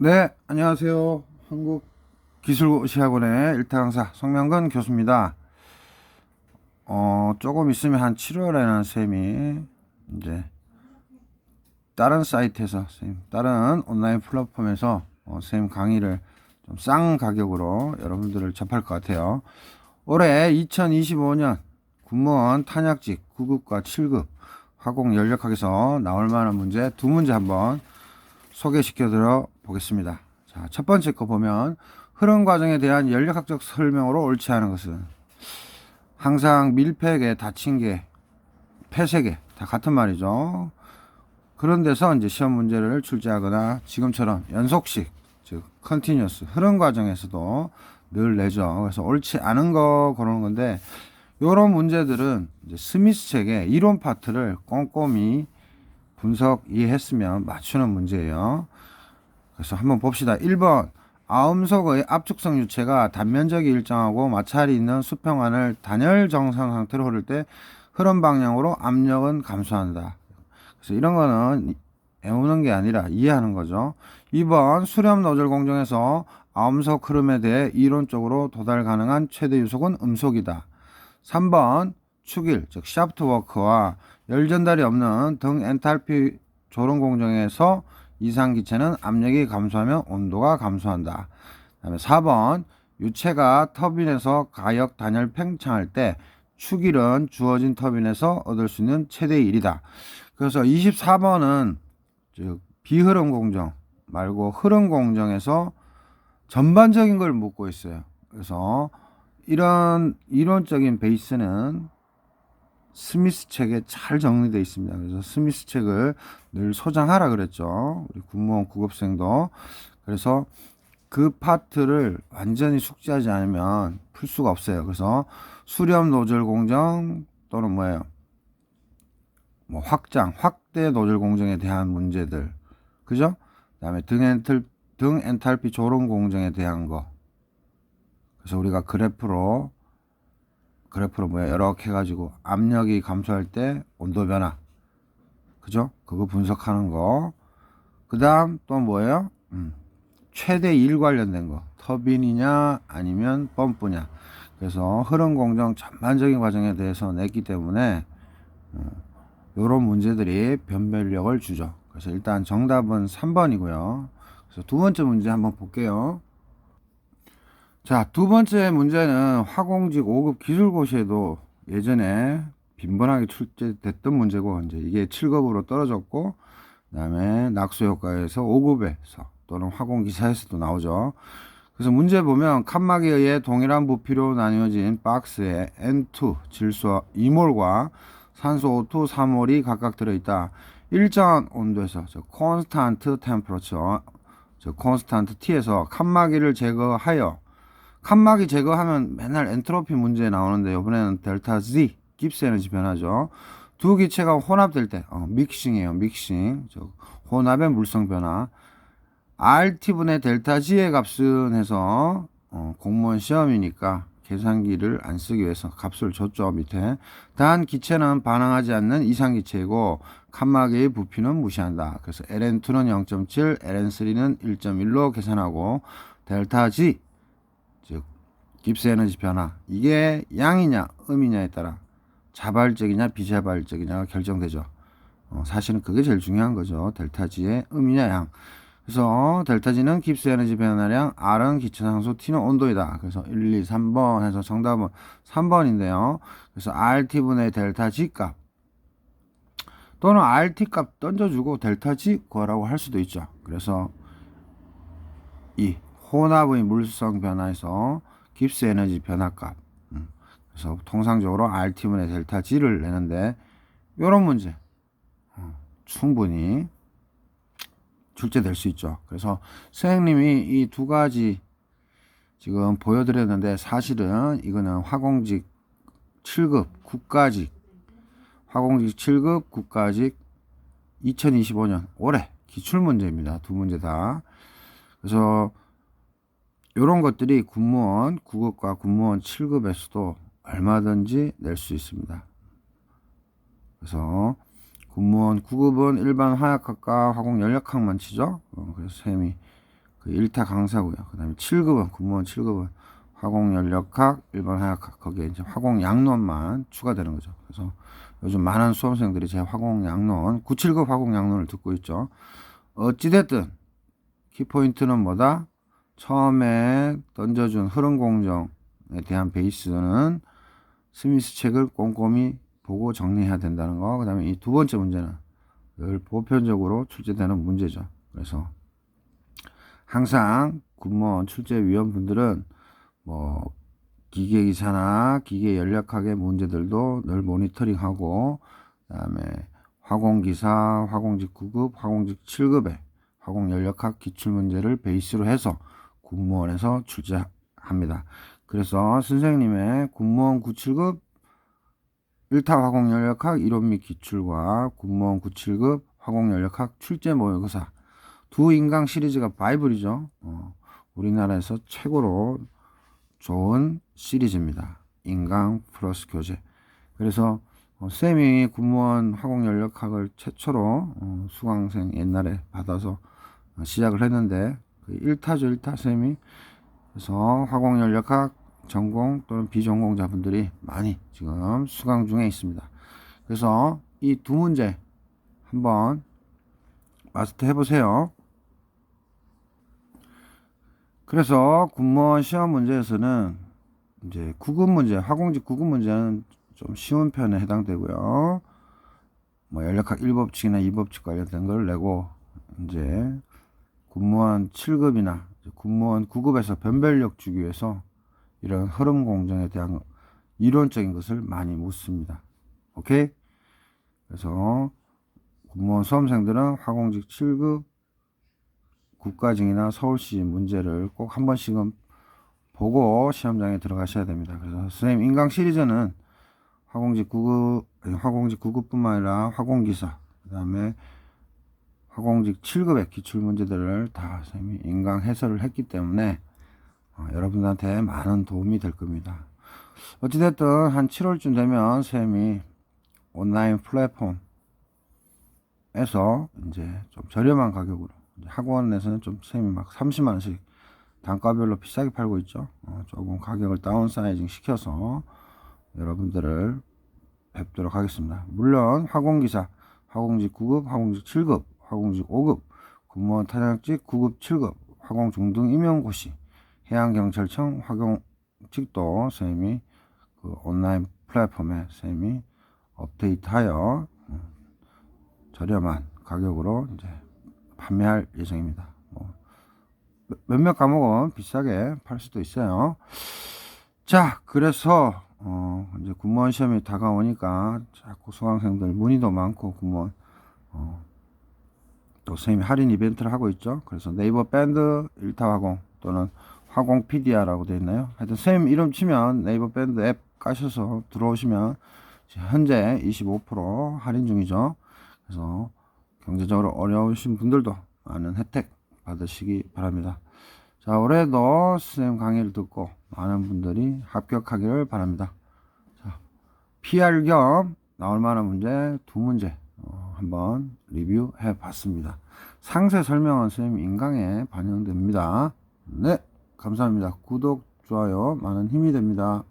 네, 안녕하세요. 한국기술시학원의 일타강사 송명근 교수입니다. 조금 있으면 한 7월에는 쌤이 이제 다른 사이트에서 다른 온라인 플랫폼에서 쌤 강의를 좀 싼 가격으로 여러분들을 접할 것 같아요. 올해 2025년 군무원 탄약직 9급과 7급 화공 연력학에서 나올 만한 문제 두 문제 한번 소개시켜 드려 보겠습니다. 자, 첫 번째 거 보면 흐름 과정에 대한 연력학적 설명으로 옳지 않은 것은 항상 밀폐계, 닫힌계, 폐쇄계 다 같은 말이죠. 그런 데서 이제 시험 문제를 출제하거나 지금처럼 연속식, 즉 컨티뉴어스 흐름 과정에서도 늘 내죠. 그래서 옳지 않은 거 그러는 건데 이런 문제들은 이제 스미스 책의 이론 파트를 꼼꼼히 분석 이해했으면 맞추는 문제예요. 그래서 한번 봅시다. 1번 아음속의 압축성 유체가 단면적이 일정하고 마찰이 있는 수평안을 단열 정상 상태로 흐를 때 흐름 방향으로 압력은 감소한다. 그래서 이런 거는 외우는 게 아니라 이해하는 거죠. 2번 수렴 노즐 공정에서 아음속 흐름에 대해 이론적으로 도달 가능한 최대 유속은 음속이다. 3번 축일 즉 샤프트 워크와 열 전달이 없는 등 엔탈피 조론 공정에서 이상기체는 압력이 감소하면 온도가 감소한다. 그다음에 4번 유체가 터빈에서 가역 단열 팽창할 때 축일은 주어진 터빈에서 얻을 수 있는 최대의 1이다. 그래서 24번은 즉 비흐름 공정 말고 흐름 공정에서 전반적인 걸 묻고 있어요. 그래서 이런 이론적인 베이스는 스미스 책에 잘 정리되어 있습니다. 그래서 스미스 책을 늘 소장하라 그랬죠. 우리 군무원 구급생도. 그래서 그 파트를 완전히 숙지하지 않으면 풀 수가 없어요. 그래서 수렴 노즐 공정 또는 뭐예요? 뭐 확대 노즐 공정에 대한 문제들. 그죠? 그다음에 등 엔탈피 조론 공정에 대한 거. 그래서 우리가 그래프로 뭐야 이렇게 해가지고 압력이 감소할 때 온도 변화 그죠? 그거 분석하는 거. 그 다음 또 뭐예요? 최대 1 관련된 거 터빈이냐 아니면 펌프냐. 그래서 흐름 공정 전반적인 과정에 대해서 냈기 때문에 이런 문제들이 변별력을 주죠. 그래서 일단 정답은 3번이고요. 그래서 두 번째 문제 한번 볼게요. 자, 두 번째 문제는 화공직 5급 기술고시에도 예전에 빈번하게 출제됐던 문제고, 이제 이게 7급으로 떨어졌고, 그 다음에 낙수효과에서 5급에서 또는 화공기사에서도 나오죠. 그래서 문제 보면 칸막이에 의해 동일한 부피로 나뉘어진 박스에 N2 질소 2몰과 산소 O2 3몰이 각각 들어있다. 일정한 온도에서 콘스탄트 템퍼러처, 콘스탄트 T에서 칸막이를 제거하여 칸막이 제거하면 맨날 엔트로피 문제 나오는데 이번에는 델타 Z 깁스 에너지 변화죠. 두 기체가 혼합될 때 믹싱이에요. 믹싱. 혼합의 물성 변화. RT분의 델타 G의 값은 해서 공무원 시험이니까 계산기를 안 쓰기 위해서 값을 줬죠. 밑에. 단 기체는 반응하지 않는 이상기체이고 칸막이의 부피는 무시한다. 그래서 LN2는 0.7, LN3는 1.1로 계산하고 델타 G 즉 깁스 에너지 변화 이게 양이냐 음이냐에 따라 자발적이냐 비자발적이냐가 결정되죠. 사실은 그게 제일 중요한 거죠. 델타 G의 음이냐 양. 그래서 델타 G는 깁스 에너지 변화량, R은 기체상수, T는 온도이다. 그래서 1, 2, 3번 해서 정답은 3번인데요. 그래서 RT분의 델타 G 값 또는 RT 값 던져주고 델타 G 구하라고 할 수도 있죠. 그래서 이 혼합의 물성 변화에서 깁스 에너지 변화값. 그래서 통상적으로 RT분의 델타 G를 내는데 이런 문제 충분히 출제될 수 있죠. 그래서 선생님이 이 두 가지 지금 보여드렸는데 사실은 이거는 화공직 7급 국가직 화공직 7급 국가직 2025년 올해 기출문제입니다. 두 문제 다. 그래서 이런 것들이 군무원 9급과 군무원 7급에서도 얼마든지 낼 수 있습니다. 그래서 군무원 9급은 일반 화약학과 화공연력학만 치죠. 그래서 쌤이 그 1타 강사고요. 그 다음에 7급은, 군무원 7급은 화공연력학, 일반 화약학, 거기에 이제 화공양론만 추가되는 거죠. 그래서 요즘 많은 수험생들이 제 화공양론, 9, 7급 화공양론을 듣고 있죠. 어찌됐든, 키포인트는 뭐다? 처음에 던져준 흐름공정에 대한 베이스는 스미스 책을 꼼꼼히 보고 정리해야 된다는 거. 그 다음에 이 두 번째 문제는 늘 보편적으로 출제되는 문제죠. 그래서 항상 군무원 출제위원분들은 뭐 기계기사나 기계연력학의 문제들도 늘 모니터링하고, 그 다음에 화공기사, 화공직 9급, 화공직 7급의 화공연력학 기출문제를 베이스로 해서 군무원에서 출제합니다. 그래서 선생님의 군무원 9, 7급 1타 화공연력학 이론 및 기출과 군무원 9, 7급 화공연력학 출제 모의고사 두 인강 시리즈가 바이블이죠. 우리나라에서 최고로 좋은 시리즈입니다. 인강 플러스 교재. 그래서 쌤이 군무원 화공연력학을 최초로 수강생 옛날에 받아서 시작을 했는데 1타죠. 1타 쌤이. 그래서 화공연력학 전공 또는 비전공자분들이 많이 지금 수강 중에 있습니다. 그래서 이 두 문제 한번 마스터 해보세요. 그래서 군무원 시험 문제에서는 이제 9급 문제, 화공직 9급 문제는 좀 쉬운 편에 해당되고요. 뭐 연력학 1법칙이나 2법칙 관련된 걸 내고, 이제 군무원 7급이나 군무원 9급에서 변별력 주기 위해서 이런 흐름 공정에 대한 이론적인 것을 많이 묻습니다. 오케이? 그래서 군무원 수험생들은 화공직 7급 국가직이나 서울시 문제를 꼭 한 번씩은 보고 시험장에 들어가셔야 됩니다. 그래서 선생님 인강 시리즈는 화공직 9급뿐만 아니라 화공기사, 그 다음에 화공직 7급의 기출 문제들을 다 선생님이 인강 해설을 했기 때문에 여러분들한테 많은 도움이 될 겁니다. 어찌됐든 한 7월쯤 되면 선생님이 온라인 플랫폼에서 이제 좀 저렴한 가격으로, 학원에서는 좀 선생님이 막 30만원씩 단가별로 비싸게 팔고 있죠. 조금 가격을 다운사이징 시켜서 여러분들을 뵙도록 하겠습니다. 물론 화공기사, 화공직 9급, 화공직 7급, 화공직 5급, 군무원 타장직 9급, 7급, 화공중등 임용고시, 해양경찰청 화공직도 선생님이 그 온라인 플랫폼에 선생님이 업데이트하여 저렴한 가격으로 이제 판매할 예정입니다. 몇몇 과목은 비싸게 팔 수도 있어요. 자, 그래서 이제 군무원 시험이 다가오니까 자꾸 수강생들 문의도 많고, 군무원 또 선생님이 할인 이벤트를 하고 있죠. 그래서 네이버 밴드 1타 화공 또는 화공 PD야라고 되어 있나요? 하여튼 선생님 이름 치면 네이버 밴드 앱 까셔서 들어오시면 현재 25% 할인 중이죠. 그래서 경제적으로 어려우신 분들도 많은 혜택 받으시기 바랍니다. 자, 올해도 선생님 강의를 듣고 많은 분들이 합격하기를 바랍니다. 자, PR 겸 나올 만한 문제 두 문제 한번 리뷰해 봤습니다. 상세 설명은 선생님 인강에 반영됩니다. 네, 감사합니다. 구독, 좋아요 많은 힘이 됩니다.